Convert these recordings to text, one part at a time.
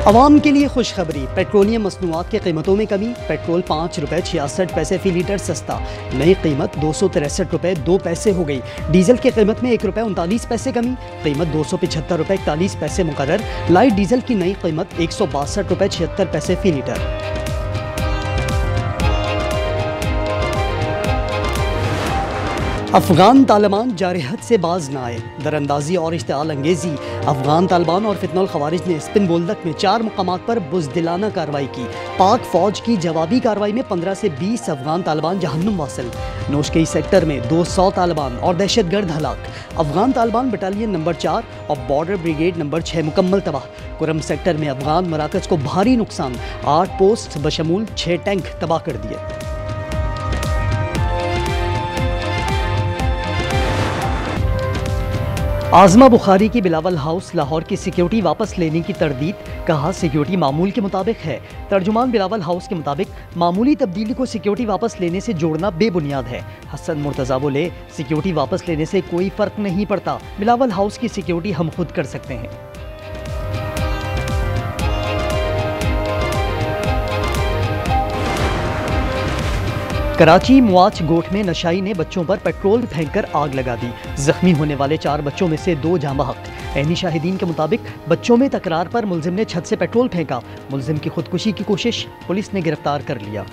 आवाम के लिए खुशखबरी, पेट्रोलियम मसनूआत की कीमतों में कमी। पेट्रोल 5 रुपये 66 पैसे फ़ी लीटर सस्ता, नई कीमत 263 रुपये 2 पैसे हो गई। डीजल की कीमत में 1 रुपये 39 पैसे कमी, कीमत 275 रुपये 41 पैसे मुकर्रर। लाइट डीजल की नई कीमत 162 रुपये 76 पैसे फ़ी लीटर। अफगान तालिबान जारहत से बाज न आए, दरअंदाजी और इश्तिआल अंगेजी। अफगान तालिबान और फितनुल खवारिज ने स्पिन बोल्दक में 4 मुकामात पर बुज़दिलाना कार्रवाई की। पाक फौज की जवाबी कार्रवाई में 15 से 20 अफगान तालिबान जहन्नुम वासिल। नोशकी सेक्टर में 200 तालिबान और दहशतगर्द हलाक। अफगान तालिबान बटालियन नंबर 4 और बॉर्डर ब्रिगेड नंबर 6 मुकम्मल तबाह। कुरम सेक्टर में अफगान मराकज़ को भारी नुकसान, 8 पोस्ट बशमूल 6 टैंक तबाह कर दिए। आज़मा बुखारी की बिलावल हाउस लाहौर की सिक्योरिटी वापस लेने की तरदीद, कहा सिक्योरिटी मामूल के मुताबिक है। तर्जुमान बिलावल हाउस के मुताबिक मामूली तब्दीली को सिक्योरिटी वापस लेने से जोड़ना बेबुनियाद है। हसन मुर्तज़ा बोले, सिक्योरिटी वापस लेने से कोई फ़र्क नहीं पड़ता, बिलावल हाउस की सिक्योरिटी हम खुद कर सकते हैं। कराची मुआच गोठ में नशाई ने बच्चों पर पेट्रोल फेंककर आग लगा दी। जख्मी होने वाले 4 बच्चों में से 2 जाँ बहक। ऐनी शाहिदीन के मुताबिक बच्चों में तकरार पर मुलजिम ने छत से पेट्रोल फेंका। मुलजिम की खुदकुशी की कोशिश, पुलिस ने गिरफ्तार कर लिया।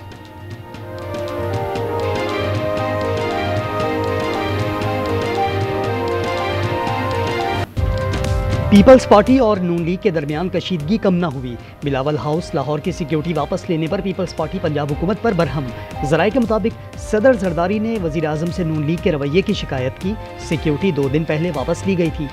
पीपल्स पार्टी और नून लीग के दरमियान कशीदगी कम न हुई। बिलावल हाउस लाहौर की सिक्योरिटी वापस लेने पर पीपल्स पार्टी पंजाब हुकूमत पर बरहम। ज़राए के मुताबिक सदर जरदारी ने वज़ीर आज़म से नून लीग के रवैये की शिकायत की। सिक्योरिटी 2 दिन पहले वापस ली गई थी।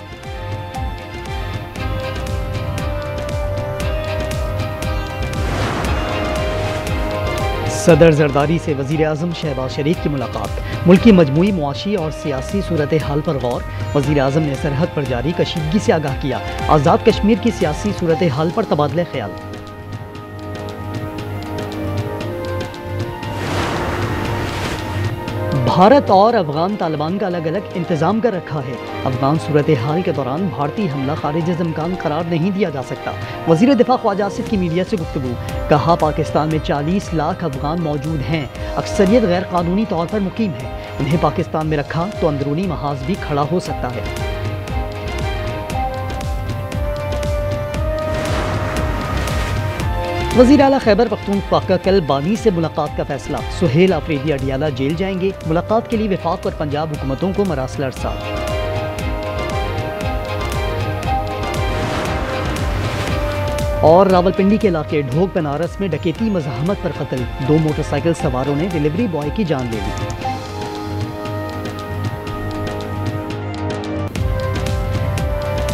सदर जरदारी से वज़ीर आज़म शहबाज शरीफ की मुलाकात, मुल्क की मजमूई मुआशी और सियासी सूरत हाल पर गौर। वज़ीर आज़म ने सरहद पर जारी कशीदगी से आगाह किया। आज़ाद कश्मीर की सियासी सूरत हाल पर तबादला ख्याल। भारत और अफगान तालिबान का अलग अलग इंतजाम कर रखा है। अफगान सूरत हाल के दौरान भारतीय हमला खारिज इम्कान करार नहीं दिया जा सकता। वज़ीर दिफा ख्वाजा आसिफ की मीडिया से गुफ्तगू, कहा पाकिस्तान में 40 लाख अफगान मौजूद हैं, अक्सरियत गैर कानूनी तौर पर मुकीम है। उन्हें पाकिस्तान में रखा तो अंदरूनी महाज भी खड़ा हो सकता है। वज़ीर आला खैबर पख्तूनख्वा का कल बानी से मुलाकात का फैसला। सुहेल आफरीदी अडियाला जेल जाएंगे, मुलाकात के लिए वफाक और पंजाब हुकूमतों को मरासिल अरसाल। और रावलपिंडी के इलाके ढोक बनारस में डकैती मज़ाहमत पर कत्ल, 2 मोटरसाइकिल सवारों ने डिलीवरी बॉय की जान ले ली।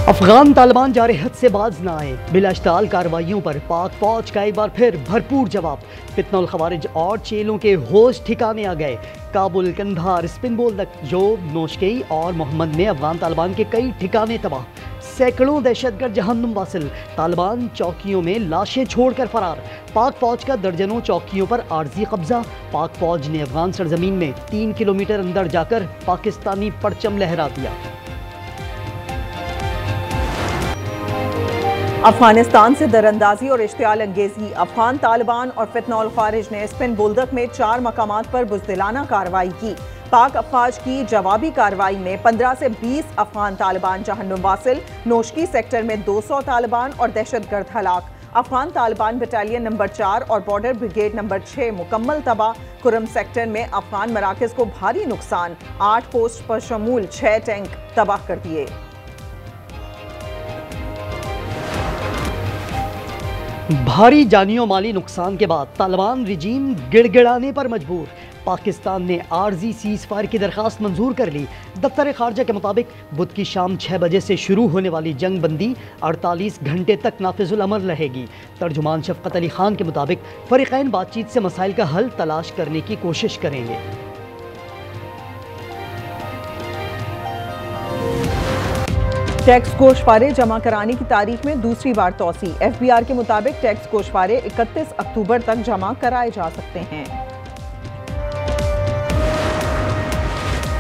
अफगान तालिबान जारहत से बाज न आए, बिलाश्ताल कार्रवाइयों पर पाक फौज का एक बार फिर भरपूर जवाब। फितनुल खवारिज और चेलों के होश ठिकाने आ गए। काबुल, कंधार, स्पिन बोल्दक, जोब, नोशकी और मोहम्मद में अफगान तालिबान के कई ठिकाने तबाह। सैकड़ों दहशतगर्द जहन्नुम वासिल। तालिबान चौकियों में लाशें छोड़कर फरार। पाक फौज का दर्जनों चौकियों पर आर्जी कब्जा। पाक फौज ने अफगान सरजमीन में 3 किलोमीटर अंदर जाकर पाकिस्तानी परचम लहरा दिया। अफगानिस्तान से दरअंदाजी और इश्तिआल अंगेजी। अफगान तालिबान और फितनुल खवारिज ने स्पिन बोल्दक में 4 मकामात पर बुज़दिलाना कार्रवाई की। पाक अफवाज की जवाबी कार्रवाई में 15 से 20 अफगान तालिबान जहन्नुम वासिल। नोशकी सेक्टर में 200 तालिबान और दहशतगर्द हलाक। अफगान तालिबान बटालियन नंबर 4 और बॉर्डर ब्रिगेड नंबर 6 मुकम्मल तबाह। कुरम सेक्टर में अफगान मराकज़ को भारी नुकसान, 8 पोस्ट पर शमूल 6 टैंक तबाह कर दिए। भारी जानियों माली नुकसान के बाद तालिबान रिजीम गिड़गिड़ाने पर मजबूर। पाकिस्तान ने आर्जी सीज़ फायर की दरख्वास्त मंजूर कर ली। दफ्तर खारजा के मुताबिक बुध की शाम 6 बजे से शुरू होने वाली जंग बंदी 48 घंटे तक नाफिजुल अमल रहेगी। तर्जुमान शफकत अली खान के मुताबिक फरीकैन बातचीत से मसाइल का हल तलाश करने की कोशिश करेंगे। टैक्स गोशवारे जमा कराने की तारीख में दूसरी बार तौसी। FBR के मुताबिक टैक्स गोशवारे 31 अक्टूबर तक जमा कराए जा सकते हैं।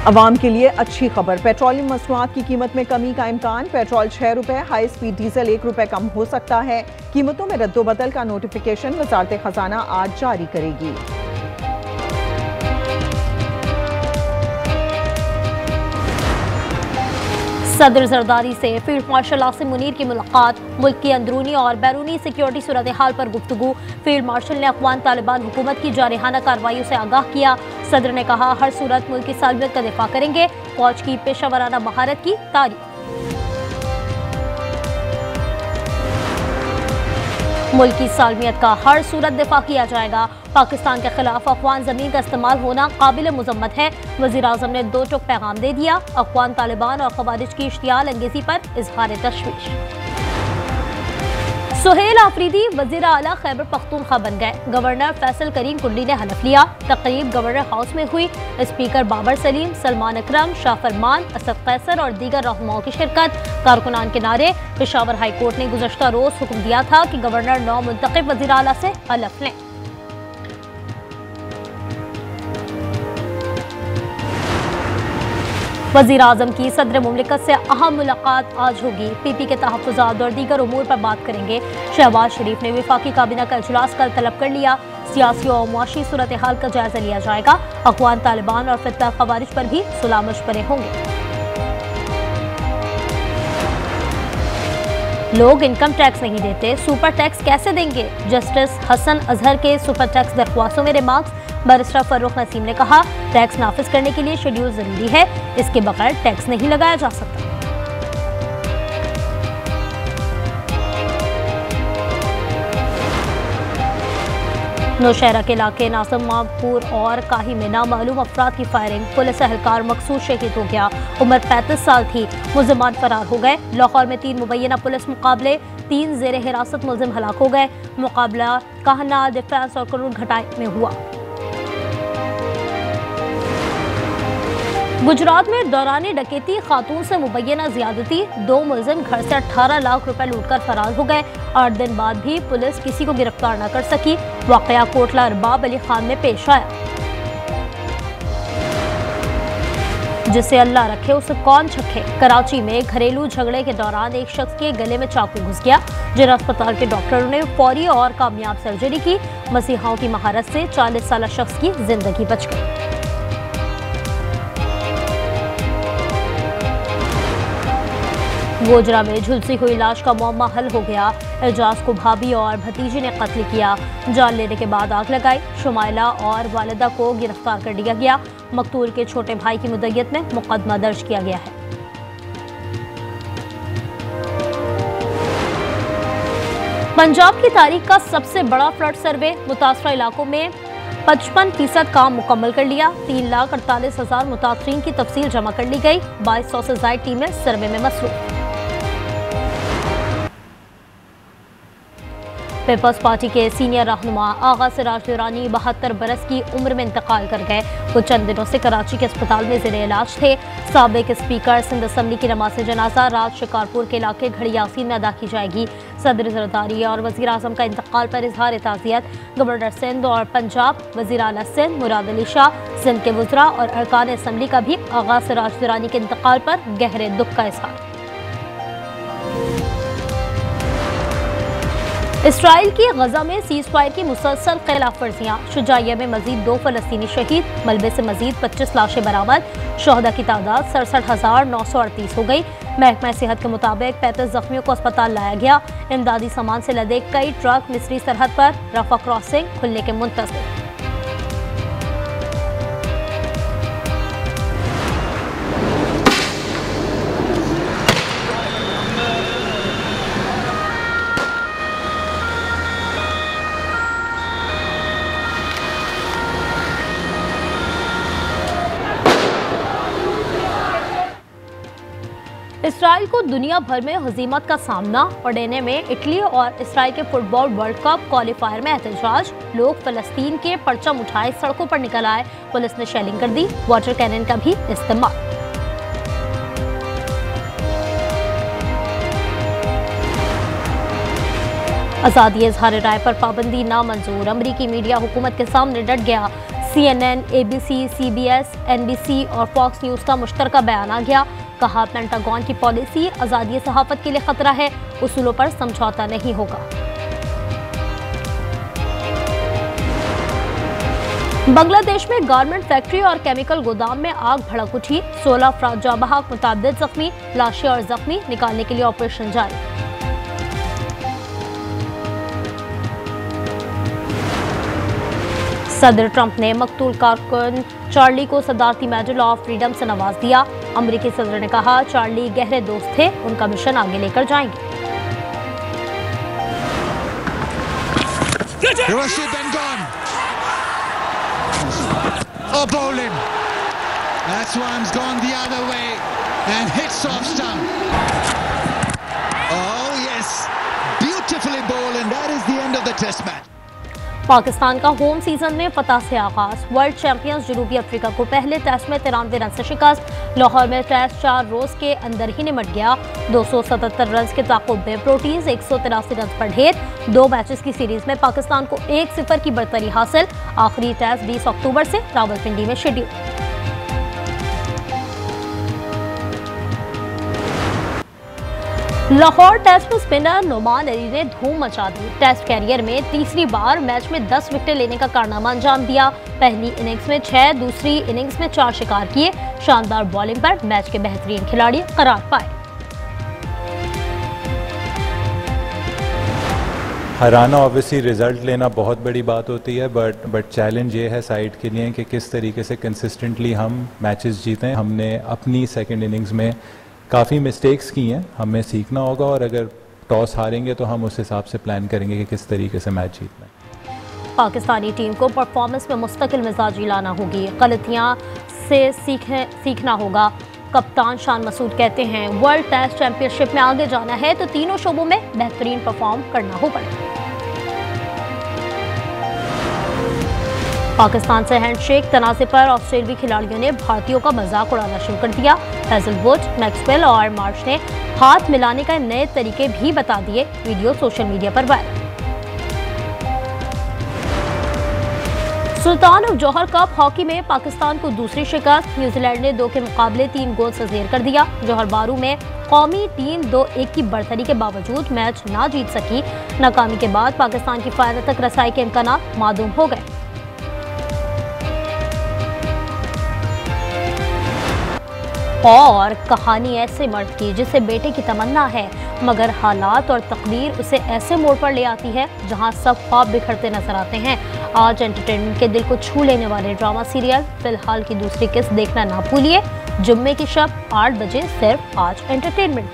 अवाम के लिए अच्छी खबर, पेट्रोलियम मसनूआत की कीमत में कमी का इम्कान। पेट्रोल 6 रुपए, हाई स्पीड डीजल 1 रुपए कम हो सकता है। कीमतों में रद्दोबदल का नोटिफिकेशन वजारत खजाना आज जारी करेगी। सदर जरदारी से फील्ड मार्शल आसिम मुनीर की मुलाकात, मुल्क की अंदरूनी और बैरूनी सिक्योरिटी सूरत हाल पर गुफ्तगू। फील्ड मार्शल ने अफगान तालिबान हुकूमत की जारहाना कार्रवाइयों से आगाह किया। सदर ने कहा, हर सूरत मुल्क की सालमियत का दिफा करेंगे। फौज की पेशा वराना महारत की तारीफ। मुल्क की सालमियत का हर सूरत दिफा किया जाएगा। पाकिस्तान के खिलाफ अफगान जमीन का इस्तेमाल होना काबिल मुजम्मत है। वज़ीर आज़म ने 2 टुक पैगाम दे दिया। अफगान तालिबान और खवारिज की इश्तियाल अंगेजी पर इजहार तशवीश। सुहेल आफरीदी वज़ीर आला खैबर पख्तूनख्वा बन गए। गवर्नर फैसल करीम कुंडली ने हलफ लिया। तकरीब गवर्नर हाउस में हुई। स्पीकर बाबर सलीम, सलमान अकरम, शाह फरमान, असद कैसर और दीगर रहनुमाओं की शिरकत। कारकुनान के नारे। पेशावर हाई कोर्ट ने गुज़श्ता रोज हुक्म दिया था कि गवर्नर नौ मुंतखब वज़ीर आला से हलफ लें। वज़ीर आज़म की सदर मुमलिकत से अहम मुलाकात आज होगी। पीपी के तहफ़्फ़ुज़ात और दीगर उमूर पर बात करेंगे। शहबाज शरीफ ने वफाकी काबीना का इजलास कल तलब कर लिया। सियासी और मुआशी सूरत हाल का जायजा लिया जाएगा। अफगान तालिबान और फितना खवारिज पर भी सुलह मशवरे होंगे। लोग इनकम टैक्स नहीं देते, सुपर टैक्स कैसे देंगे? जस्टिस हसन अजहर के सुपर टैक्स दरख्वास्तों में रिमार्क्स। बैरिस्टर फर्रुख नसीम ने कहा, टैक्स नाफिज करने के लिए शेड्यूल जरूरी है, इसके बगैर टैक्स नहीं लगाया जा सकता। नौशहरा के इलाके नाजमापुर और काही में नामालूम अफराद की फायरिंग। पुलिस एहलकार मकसूद शहीद हो गया। उम्र 35 साल थी। मुलजिमान फरार हो गए। लाहौर में 3 मुबैना पुलिस मुकाबले, 3 जेर हिरासत मुलजिम हलाक हो गए। मुकाबला कहना, डिफेंस और करूर घटाई में हुआ। गुजरात में दौरान डकैती खातून से मुबैना ज्यादती। 2 मुलजिम घर से 18 लाख रुपए लूटकर फरार हो गए। 8 दिन बाद भी पुलिस किसी को गिरफ्तार न कर सकी। वाकया कोटला अरबाब अली खान में पेश आया। जिसे अल्लाह रखे उसे कौन छखे। कराची में घरेलू झगड़े के दौरान एक शख्स के गले में चाकू घुस गया। जिला अस्पताल के डॉक्टरों ने फौरी और कामयाब सर्जरी की। मसीहाओं की महारत से 40 साल शख्स की जिंदगी बच गई। गोजरा में झुलसी हुई लाश का मौमा हल हो गया। एजाज को भाभी और भतीजी ने कत्ल किया। जान लेने के बाद आग लगाई। शुमाइला और वालिदा को गिरफ्तार कर लिया गया। मकतूल के छोटे भाई की मुद्दत में मुकदमा दर्ज किया गया है। पंजाब की तारीख का सबसे बड़ा फ्लड सर्वे। मुतासरा इलाकों में 55% काम मुकम्मल कर लिया। 3,48,000 मुतासरीन की तफसील जमा कर ली गई। 2200 से ज्यादा टीमें सर्वे में मसरूफ। पीपल्स पार्टी के सीनियर रहनुमा आगा सिराज दुरानी 72 बरस की उम्र में इंतकाल कर गए। वो चंद दिनों से कराची के अस्पताल में ज़ेरे इलाज थे। साबिक स्पीकर सिंध असम्बली की नमाज जनाजा रात शिकारपुर के इलाके घड़ी यासीन में अदा की जाएगी। सदर जरदारी और वज़ीर आज़म का इंतकाल पर इजहार ताज़ियत। गवर्नर सिंध और पंजाब, वज़ीर आला सिंध मुराद अली शाह, सिंध के वज़रा और अरकान असम्बली का भी आगा सिराज दुरानी के इंतकाल पर गहरे दुख का इजहार। इसराइल की गजा में सीज फायर की मुसलसल खिलाफ वर्जियाँ। शुजाइया में मजीद 2 फलस्तीनी शहीद। मलबे से मजीद 25 लाशें बरामद। शोहदा की तादाद 67,938 हो गई। महकमा सेहत के मुताबिक 35 जख्मियों को अस्पताल लाया गया। इमदादी सामान से लदे कई ट्रक मिस्री सरहद पर रफा क्रॉसिंग खुलने के मुंतज़िर। इसराइल को दुनिया भर में हजीमत का सामना। पड़ने में इटली और इसराइल के फुटबॉल वर्ल्ड कप क्वालिफायर में एहतजाज। लोग फलस्तीन के परचम उठाए सड़कों पर निकल आए। पुलिस ने शेलिंग कर दी। वाटर कैनन का भी इस्तेमाल। आज़ादी इज़हार राय पर पाबंदी नामंजूर। अमरीकी मीडिया हुकूमत के सामने डट गया। CNN, ABC, CBS, NBC और फॉक्स न्यूज़ का मुश्तरका बयान आ गया। कहा, पेंटागन की पॉलिसी आज़ादी सहाफ़त के लिए खतरा है, उसूलों पर समझौता नहीं होगा। बांग्लादेश में गारमेंट फैक्ट्री और केमिकल गोदाम में आग भड़क उठी। 16 अफराद जाँ बहक, मुतअद्दिद जख्मी, लाशें और जख्मी निकालने के लिए ऑपरेशन जारी। सदर ट्रंप ने मकतूल कारकुन चार्ली को सदारती मेडल ऑफ फ्रीडम से नवाज दिया। अमरीकी सदर ने कहा, चार्ली गहरे दोस्त थे, उनका मिशन आगे लेकर जाएंगे। Oh, bowling. That's one's gone the other way and hits off stump. Oh yes, beautifully bowled, and that is the end of the test match. Pakistan का होम सीजन में फतह से आगाज। वर्ल्ड चैंपियंस जनूबी अफ्रीका को पहले टेस्ट में 93 run से शिकस्त। लाहौर में टेस्ट 4 रोज के अंदर ही निमट गया। 277 रन के ताक़ुब में प्रोटीज 183 रन पर ढेर। 2 मैचेस की सीरीज में पाकिस्तान को 1-0 की बढ़तरी हासिल। आखिरी टेस्ट 20 अक्टूबर से रावलपिंडी में शेड्यूल। लाहौर टेस्ट में स्पिनर नोमान अली ने धूम मचा दी। टेस्ट कैरियर में तीसरी बार मैच में 10 विकेटें लेने का कारनामा अंजाम दिया। पहली इनिंग्स में 6, दूसरी इनिंग्स में 4 शिकार किए। शानदार बॉलिंग पर मैच के बेहतरीन खिलाड़ी करार पाए। हराना ऑब्वियसली रिजल्ट लेना बहुत बड़ी बात होती है, बट चैलेंज ये है साइड के लिए कि किस तरीके से कंसिस्टेंटली हम मैचेस जीतें। हमने अपनी सेकंड इनिंग्स में काफ़ी मिस्टेक्स की हैं, हमें सीखना होगा, और अगर टॉस हारेंगे तो हम उस हिसाब से प्लान करेंगे कि किस तरीके से मैच जीतना है। पाकिस्तानी टीम को परफॉर्मेंस में मुस्तकिल मिजाजी लाना होगी, गलतियां से सीखना होगा। कप्तान शान मसूद कहते हैं, वर्ल्ड टेस्ट चैंपियनशिप में आगे जाना है तो तीनों शोबों में बेहतरीन परफॉर्म करना होगा। पाकिस्तान से हैंडशेक तनाज़े पर ऑस्ट्रेलियाई खिलाड़ियों ने भारतीयों का मजाक उड़ाना शुरू कर दिया। हैजलवुड, मैक्सवेल और मार्श ने हाथ मिलाने का नए तरीके भी बता दिए। वीडियो सोशल मीडिया पर viral. Sultan of Johor Cup hockey में पाकिस्तान को दूसरी शिकस्त। न्यूजीलैंड ने 2 के मुकाबले 3 गोल से ज़ेर कर दिया। जौहर बारू में कौमी टीम 2-1 की बढ़तरी के बावजूद मैच ना जीत सकी। नाकामी के बाद पाकिस्तान की फाइनल तक रसाई के इम्कान मादूम हो गए। और कहानी ऐसे मर्द की जिसे बेटे की तमन्ना है, मगर हालात और तकदीर उसे ऐसे मोड़ पर ले आती है जहां सब ख्वाब बिखरते नजर आते हैं। आज एंटरटेनमेंट के दिल को छू लेने वाले ड्रामा सीरियल फिलहाल की दूसरी किस्त देखना ना भूलिए। जुम्मे की शब 8 बजे सिर्फ आज एंटरटेनमेंट।